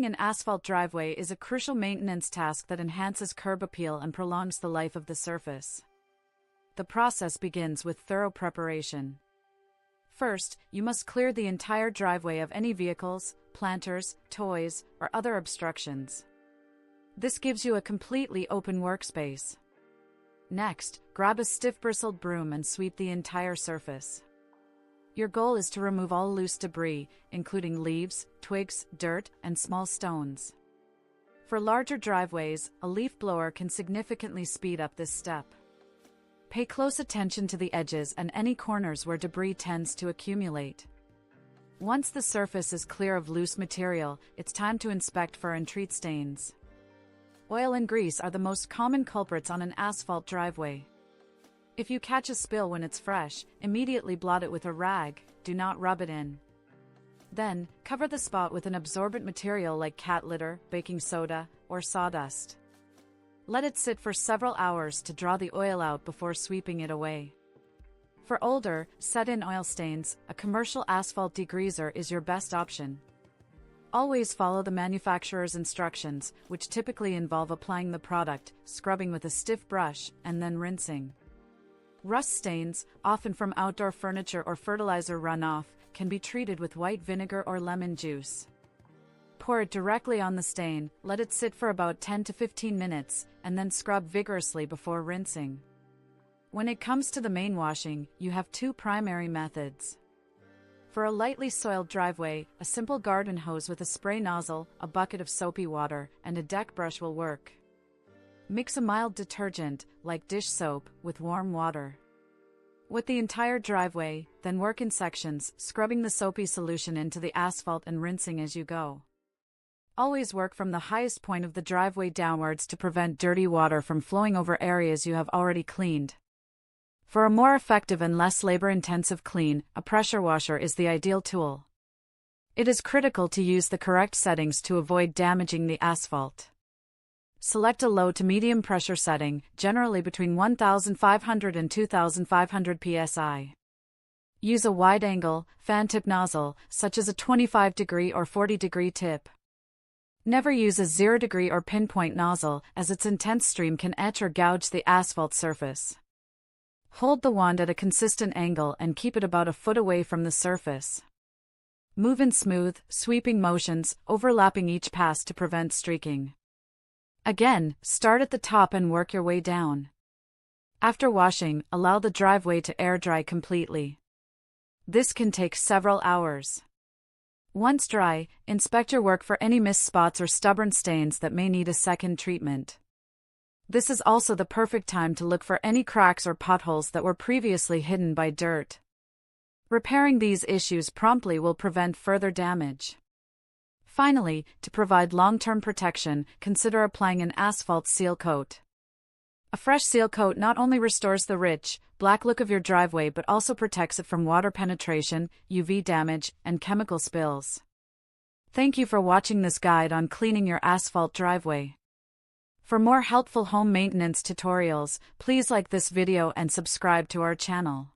Cleaning an asphalt driveway is a crucial maintenance task that enhances curb appeal and prolongs the life of the surface. The process begins with thorough preparation. First, you must clear the entire driveway of any vehicles, planters, toys, or other obstructions. This gives you a completely open workspace. Next, grab a stiff bristled broom and sweep the entire surface. Your goal is to remove all loose debris, including leaves, twigs, dirt, and small stones. For larger driveways, a leaf blower can significantly speed up this step. Pay close attention to the edges and any corners where debris tends to accumulate. Once the surface is clear of loose material, it's time to inspect for and treat stains. Oil and grease are the most common culprits on an asphalt driveway. If you catch a spill when it's fresh, immediately blot it with a rag, do not rub it in. Then, cover the spot with an absorbent material like cat litter, baking soda, or sawdust. Let it sit for several hours to draw the oil out before sweeping it away. For older, set-in oil stains, a commercial asphalt degreaser is your best option. Always follow the manufacturer's instructions, which typically involve applying the product, scrubbing with a stiff brush, and then rinsing. Rust stains, often from outdoor furniture or fertilizer runoff, can be treated with white vinegar or lemon juice. Pour it directly on the stain, let it sit for about 10 to 15 minutes, and then scrub vigorously before rinsing. When it comes to the main washing, you have two primary methods. For a lightly soiled driveway, a simple garden hose with a spray nozzle, a bucket of soapy water, and a deck brush will work. Mix a mild detergent, like dish soap, with warm water. Wet the entire driveway, then work in sections, scrubbing the soapy solution into the asphalt and rinsing as you go. Always work from the highest point of the driveway downwards to prevent dirty water from flowing over areas you have already cleaned. For a more effective and less labor-intensive clean, a pressure washer is the ideal tool. It is critical to use the correct settings to avoid damaging the asphalt. Select a low to medium pressure setting, generally between 1,500 and 2,500 psi. Use a wide-angle, fan-tip nozzle, such as a 25-degree or 40-degree tip. Never use a 0-degree or pinpoint nozzle, as its intense stream can etch or gouge the asphalt surface. Hold the wand at a consistent angle and keep it about a foot away from the surface. Move in smooth, sweeping motions, overlapping each pass to prevent streaking. Again, start at the top and work your way down. After washing, allow the driveway to air dry completely. This can take several hours. Once dry, inspect your work for any missed spots or stubborn stains that may need a second treatment. This is also the perfect time to look for any cracks or potholes that were previously hidden by dirt. Repairing these issues promptly will prevent further damage. Finally, to provide long-term protection, consider applying an asphalt seal coat. A fresh seal coat not only restores the rich, black look of your driveway but also protects it from water penetration, UV damage, and chemical spills. Thank you for watching this guide on cleaning your asphalt driveway. For more helpful home maintenance tutorials, please like this video and subscribe to our channel.